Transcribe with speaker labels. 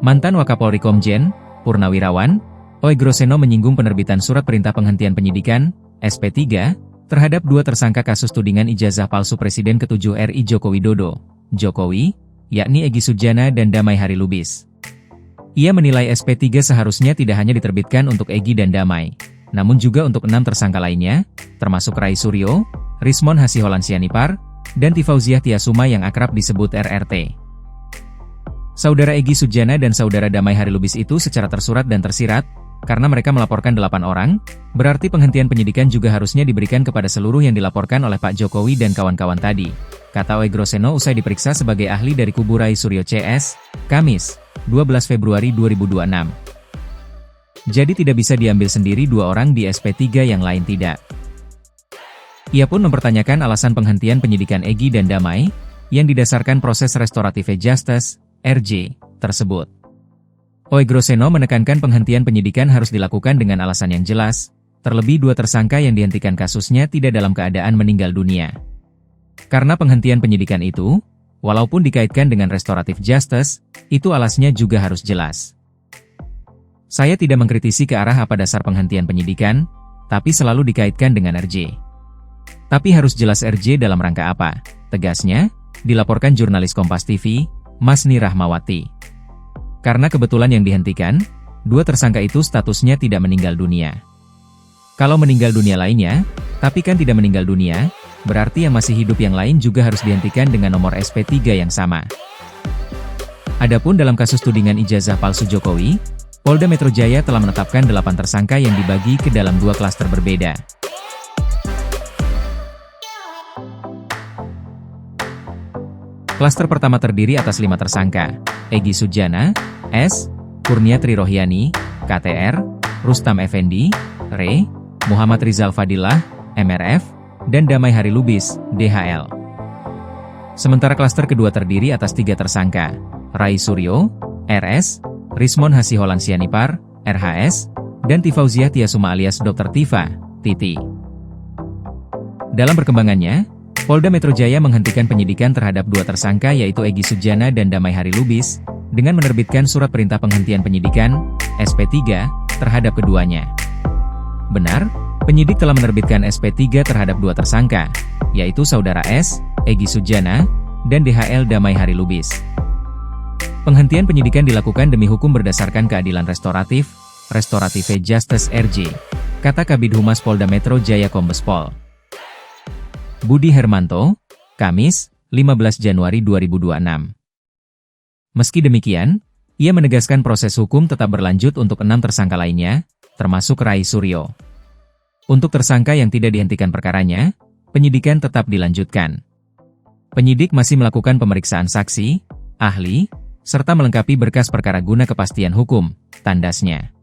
Speaker 1: Mantan Wakapolri Komjen, Purnawirawan, Oegroseno menyinggung penerbitan surat perintah penghentian penyidikan, SP3, terhadap dua tersangka kasus tudingan ijazah palsu Presiden ke-7 RI Joko Widodo, Jokowi, yakni Egy Sujana dan Damai Harilubis. Ia menilai SP3 seharusnya tidak hanya diterbitkan untuk Egy dan Damai, namun juga untuk 6 tersangka lainnya, termasuk Rai Suryo, Rismon Hasiholan Sianipar, dan Tifauziah Tiasuma yang akrab disebut RRT. Saudara Egy Sujana dan saudara Damai Harilubis itu secara tersurat dan tersirat, karena mereka melaporkan 8 orang, berarti penghentian penyidikan juga harusnya diberikan kepada seluruh yang dilaporkan oleh Pak Jokowi dan kawan-kawan tadi, kata Oegroseno usai diperiksa sebagai ahli dari kubu Rai Suryo CS, Kamis, 12 Februari 2026. Jadi tidak bisa diambil sendiri 2 orang di SP3 yang lain tidak. Ia pun mempertanyakan alasan penghentian penyidikan Egy dan Damai, yang didasarkan proses restoratif justice, RJ, tersebut. Oegroseno menekankan penghentian penyidikan harus dilakukan dengan alasan yang jelas, terlebih 2 tersangka yang dihentikan kasusnya tidak dalam keadaan meninggal dunia. Karena penghentian penyidikan itu, walaupun dikaitkan dengan restoratif justice, itu alasnya juga harus jelas. Saya tidak mengkritisi ke arah apa dasar penghentian penyidikan, tapi selalu dikaitkan dengan RJ. Tapi harus jelas RJ dalam rangka apa, tegasnya, dilaporkan jurnalis Kompas TV, Masni Rahmawati. Karena kebetulan yang dihentikan, 2 tersangka itu statusnya tidak meninggal dunia. Kalau meninggal dunia lainnya, tapi kan tidak meninggal dunia, berarti yang masih hidup yang lain juga harus dihentikan dengan nomor SP3 yang sama. Adapun dalam kasus tudingan ijazah palsu Jokowi, Polda Metro Jaya telah menetapkan 8 tersangka yang dibagi ke dalam 2 klaster berbeda. Klaster pertama terdiri atas 5 tersangka, Egy Sujana, S, Kurnia Trirohyani, KTR, Rustam Effendi, Re, Muhammad Rizal Fadilah, MRF, dan Damai Harilubis, DHL. Sementara klaster kedua terdiri atas 3 tersangka, Rai Suryo, RS, Rismon Hasiholan Sianipar, RHS, dan Tifauziah Tiasuma alias Dr. Tifa, Titi. Dalam perkembangannya, Polda Metro Jaya menghentikan penyidikan terhadap 2 tersangka yaitu Egy Sujana dan Damai Harilubis, dengan menerbitkan surat perintah penghentian penyidikan, SP3, terhadap keduanya. Benar, penyidik telah menerbitkan SP3 terhadap 2 tersangka, yaitu saudara S, Egy Sujana, dan DHL Damai Harilubis. Penghentian penyidikan dilakukan demi hukum berdasarkan keadilan restoratif, restoratif justice RJ, kata Kabid Humas Polda Metro Jaya Kombes Pol Budi Hermanto, Kamis, 15 Januari 2026. Meski demikian, ia menegaskan proses hukum tetap berlanjut untuk 6 tersangka lainnya, termasuk Rai Suryo. Untuk tersangka yang tidak dihentikan perkaranya, penyidikan tetap dilanjutkan. Penyidik masih melakukan pemeriksaan saksi, ahli, serta melengkapi berkas perkara guna kepastian hukum, tandasnya.